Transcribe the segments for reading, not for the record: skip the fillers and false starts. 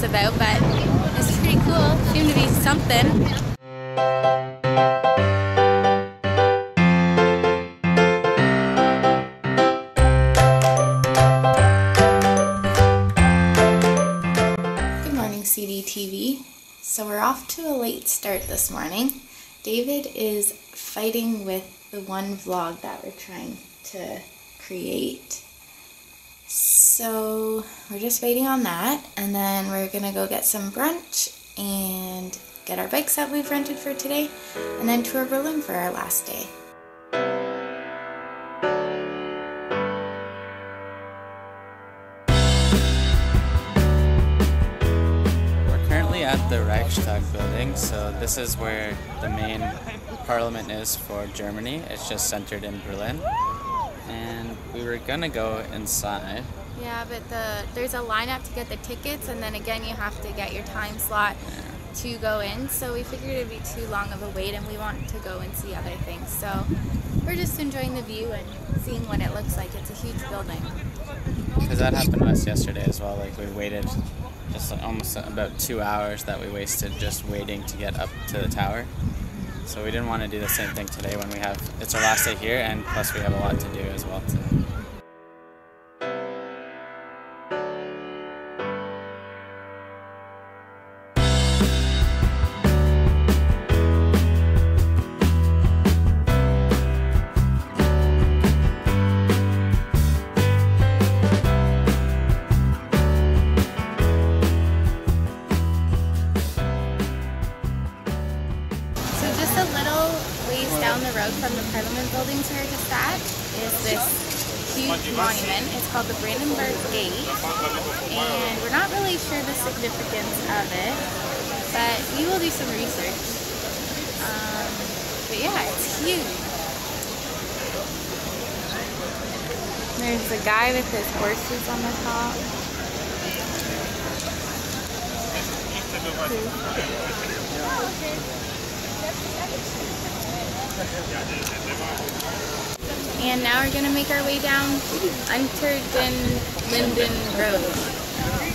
about, but this is pretty cool. Seemed to be something. CDTV. So we're off to a late start this morning. David is fighting with the one vlog that we're trying to create. So we're just waiting on that, and then we're gonna go get some brunch and get our bikes that we've rented for today, and then tour Berlin for our last day. At the Reichstag building, so this is where the main parliament is for Germany. It's just centered in Berlin, and we were gonna go inside. Yeah, but there's a lineup to get the tickets, and then again you have to get your time slot to go in, so we figured it'd be too long of a wait and we want to go and see other things, so we're just enjoying the view and seeing what it looks like. It's a huge building. Because that happened to us yesterday as well. Like, we waited just almost about 2 hours that we wasted just waiting to get up to the tower. So we didn't want to do the same thing today when it's our last day here, and plus we have a lot to do as well today. Down the road from the Parliament buildings we were just at is this huge monument. It's called the Brandenburg Gate, and we're not really sure the significance of it, but we will do some research. But yeah, it's huge. There's a guy with his horses on the top. Oh, okay. And now we're gonna make our way down Unter den Linden Road.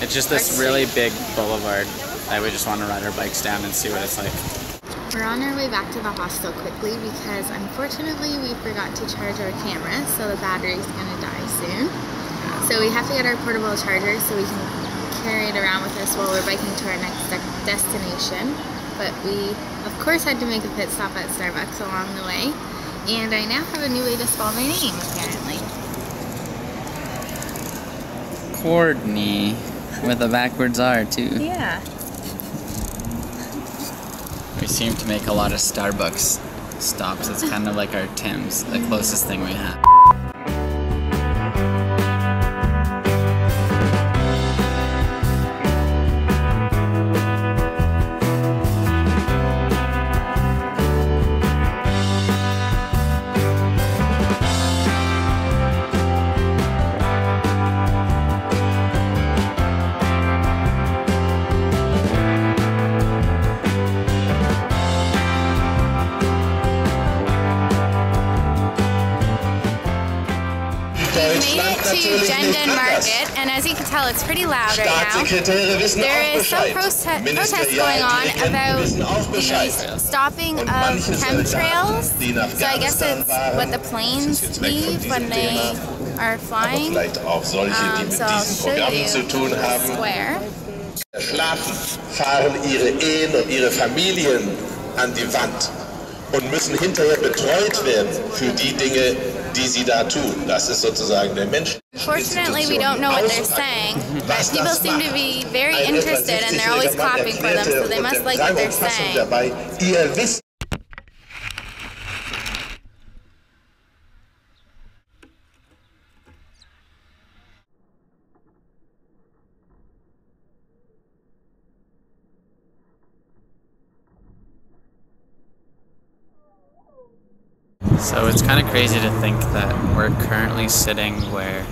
It's just this really big boulevard that we just want to ride our bikes down and see what it's like. We're on our way back to the hostel quickly because unfortunately we forgot to charge our camera, so the battery's gonna die soon. So we have to get our portable charger so we can carry it around with us while we're biking to our next destination. But we, of course, had to make a pit stop at Starbucks along the way. And I now have a new way to spell my name, apparently. Courtney, with a backwards R, too. Yeah. We seem to make a lot of Starbucks stops. It's kind of like our Tim's, the closest thing we have. We made it to Genden Market, and as you can tell, it's pretty loud right now. There is some protest going on about the stopping of chemtrails. So I guess it's what the planes leave when they are flying. So I'll show you the square. Schlafen, fahren ihre Ehen und ihre Familien an die Wand und müssen hinterher betreut werden für die Dinge, die sie da tun. Das ist sozusagen der Mensch. Unfortunately, we don't know what they're saying, but people seem to be very interested and they're always clapping for them, so they must like what they're saying. Ihr wisst So it's kind of crazy to think that we're currently sitting where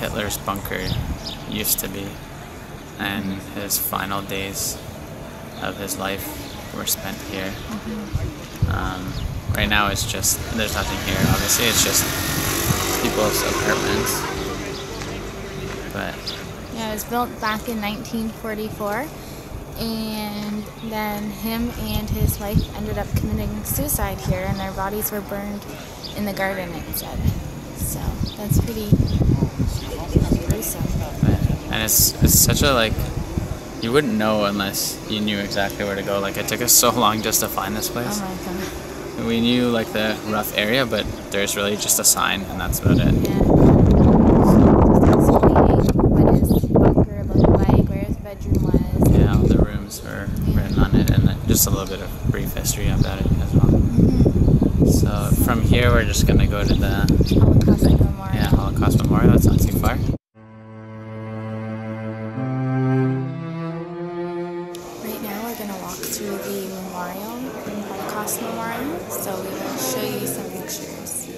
Hitler's bunker used to be, and his final days of his life were spent here. Right now it's just, there's nothing here, obviously, it's just people's apartments. But yeah, was built back in 1944, and then him and his wife ended up committing suicide here, and their bodies were burned in the garden instead. So that's pretty gruesome. And it's such a, like, you wouldn't know unless you knew exactly where to go. Like, it took us so long just to find this place. Oh my god. We knew, like, the rough area, but there's really just a sign, and that's about it. Yeah. What his bunker looked like, where his bedroom was. Yeah, all the rooms were written on it, and just a little bit of brief history about it as well. So from here, we're just gonna go to the Holocaust Memorial. Yeah, Holocaust Memorial. That's not too far. Right now, we're gonna walk through the memorial, the Holocaust Memorial. So we will show you some pictures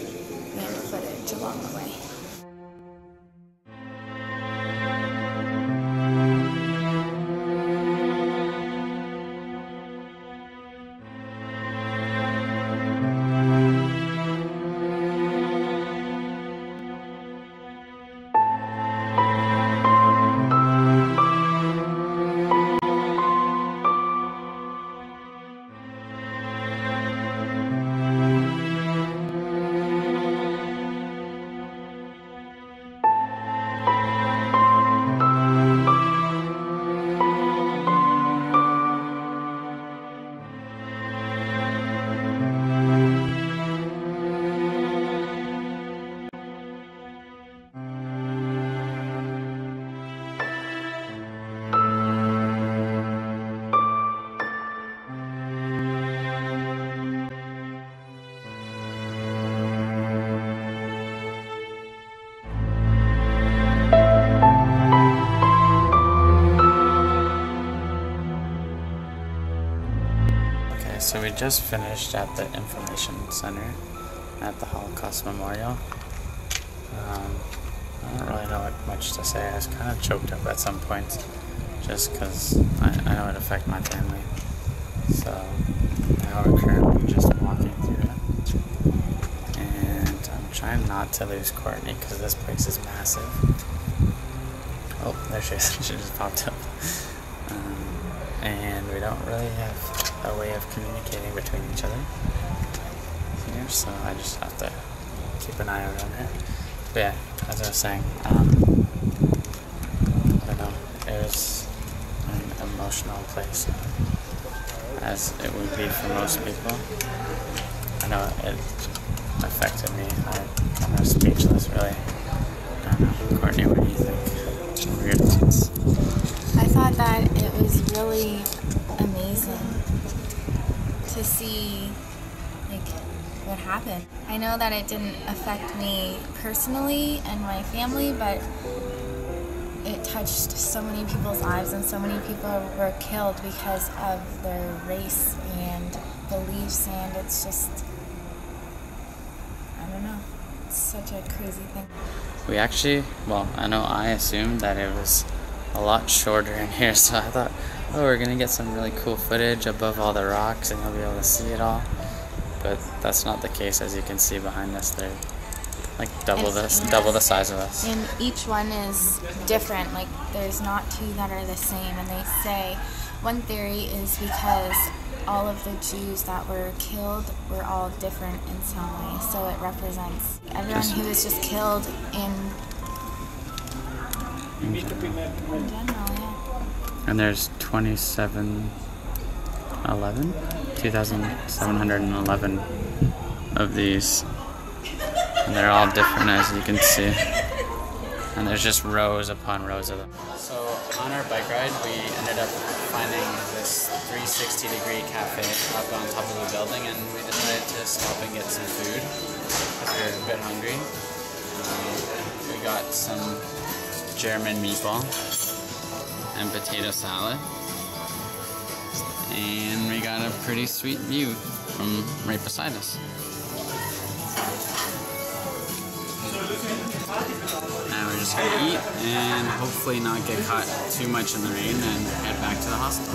and footage along the way. So we just finished at the Information Center at the Holocaust Memorial. I don't really know what much to say. I was kind of choked up at some points just because I know it affected my family. So now we're currently just walking through it. And I'm trying not to lose Courtney because this place is massive. Oh, there she is. She just popped up. And we don't really have a way of communicating between each other here, so I just have to keep an eye out on her. But yeah, as I was saying, I don't know, it was an emotional place, as it would be for most people. I know it affected me. I'm kind of speechless, really. I don't know. Courtney, what do you think? Weird thoughts. I thought that it was really amazing to see, like, what happened. I know that it didn't affect me personally and my family, but it touched so many people's lives, and so many people were killed because of their race and beliefs, and it's just, I don't know, it's such a crazy thing. We actually, well, I assumed that it was a lot shorter in here, so I thought, oh, we're gonna get some really cool footage above all the rocks and you'll be able to see it all. But that's not the case. As you can see behind us, they're like double the size of us. And each one is different. Like, there's not two that are the same. And they say one theory is because all of the Jews that were killed were all different in some way. So it represents everyone who was just killed in general, yeah. And there's 2,711 of these, and they're all different, as you can see, and there's just rows upon rows of them. So on our bike ride, we ended up finding this 360-degree cafe up on top of the building, and we decided to stop and get some food because we were a bit hungry. We got some German meatball and potato salad, and we got a pretty sweet view from right beside us. Now we're just gonna eat and hopefully not get caught too much in the rain and head back to the hostel.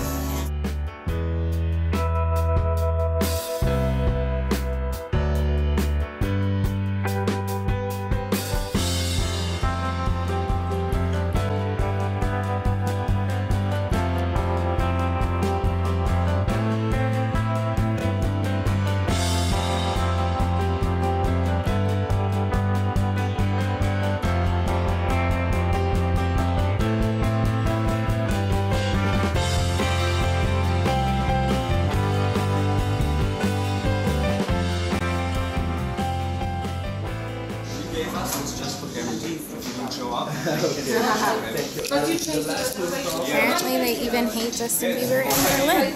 Apparently they even hate Justin Bieber in Berlin.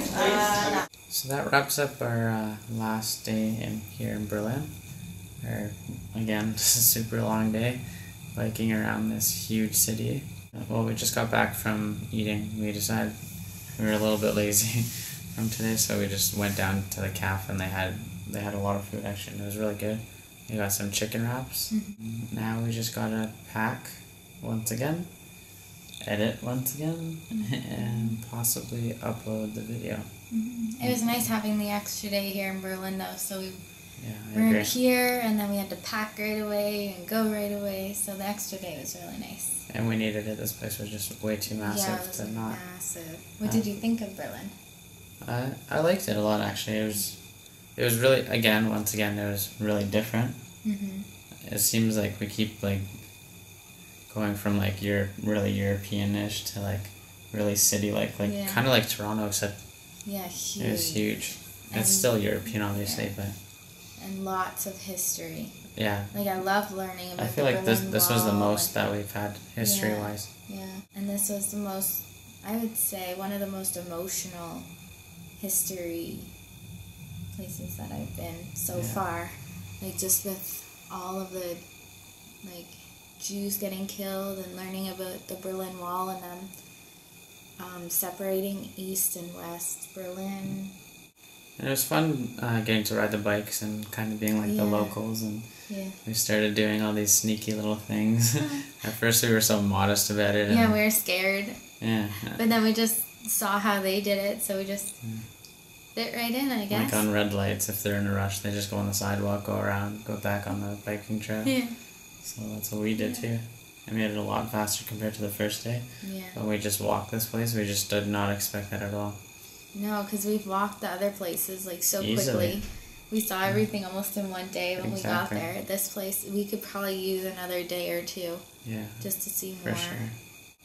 So that wraps up our last day here in Berlin. Again, just a super long day, biking around this huge city. Well, we just got back from eating. We decided we were a little bit lazy from today, so we just went down to the cafe and they had a lot of food actually, and it was really good. We got some chicken wraps. Now we just gotta pack once again, edit once again, and possibly upload the video. It was nice having the extra day here in Berlin though, so we I agree. here and then we had to pack right away and go right away, so the extra day was really nice. And we needed it. This place was just way too massive it was to not. Massive. What did you think of Berlin? I liked it a lot actually. It was really, once again, it was really different. It seems like we keep like going from like really European-ish to like really city-like, kind of like Toronto, except huge. It was huge. It's still European, obviously, but and lots of history. Yeah. Like I love learning about. I feel like this was the most that we've had history-wise. Yeah, and this was the most. I would say one of the most emotional history places that I've been so far. Like just with all of the like Jews getting killed and learning about the Berlin Wall and them separating East and West Berlin. And it was fun getting to ride the bikes and kind of being like the locals, and we started doing all these sneaky little things. At first we were so modest about it. Yeah, we were scared. Yeah. But then we just saw how they did it, so we just fit right in, I guess. Like on red lights, if they're in a rush, they just go on the sidewalk, go around, go back on the biking trail. Yeah. So that's what we did too. I made it a lot faster compared to the first day. Yeah. When we just walked this place, we just did not expect that at all. No, because we've walked the other places like so quickly. We saw everything almost in one day when we got there. This place, we could probably use another day or two. Yeah. Just to see more. For sure.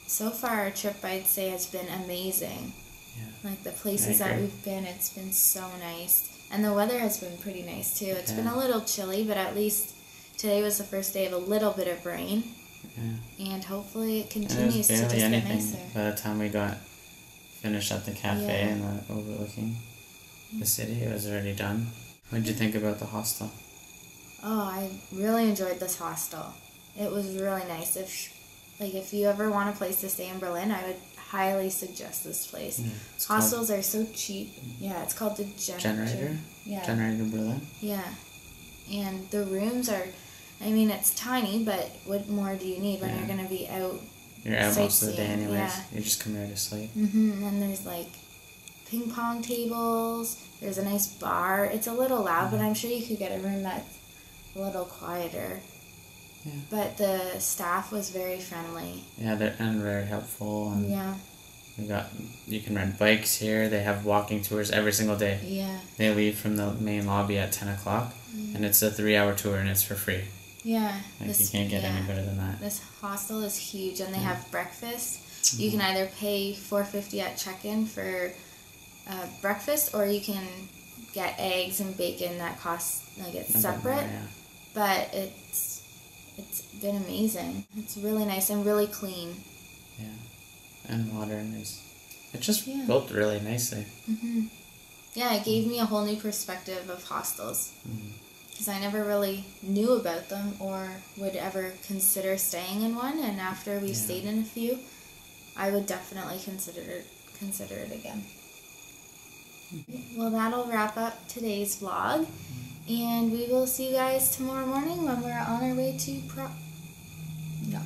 So far, our trip, I'd say, has been amazing. Yeah. Like the places that we've been, it's been so nice. And the weather has been pretty nice too. It's been a little chilly, but at least today was the first day of a little bit of rain. Yeah. And hopefully it continues to just get nicer. By the time we got finished at the cafe and overlooking the city, it was already done. What did you think about the hostel? Oh, I really enjoyed this hostel. It was really nice. If you ever want a place to stay in Berlin, I would highly suggest this place. Hostels are so cheap. Yeah, it's called the Generator. Yeah. Generator Berlin. Yeah. And the rooms are, I mean, it's tiny, but what more do you need when you're going to be out? You're out most of the day anyways. Yeah. You just come here to sleep. And there's like ping pong tables. There's a nice bar. It's a little loud, but I'm sure you could get a room that's a little quieter. Yeah. But the staff was very friendly. Yeah, they're very helpful. And you can rent bikes here. They have walking tours every single day. Yeah. They leave from the main lobby at 10 o'clock, and it's a 3-hour tour, and it's for free. Yeah. Like you can't get any better than that. This hostel is huge, and they have breakfast. You can either pay $4.50 at check-in for breakfast, or you can get eggs and bacon that costs, like, it's separate. But it's been amazing. It's really nice and really clean. Yeah. And modern. It just built really nicely. Yeah, it gave me a whole new perspective of hostels. Because I never really knew about them or would ever consider staying in one. And after we've stayed in a few, I would definitely consider it again. Well, that'll wrap up today's vlog. And we will see you guys tomorrow morning when we're on our way to Prague. Yeah,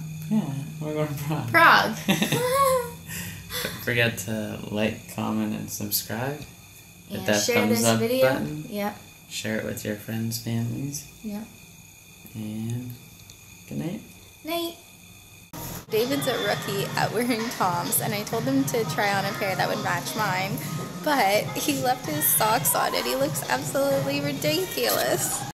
we're going to Prague. Prague. Don't forget to like, comment, and subscribe. Hit that thumbs up button. Yep. Share it with your friends, families. Yep. And good night. Night. David's a rookie at wearing Toms, and I told him to try on a pair that would match mine, but he left his socks on and he looks absolutely ridiculous.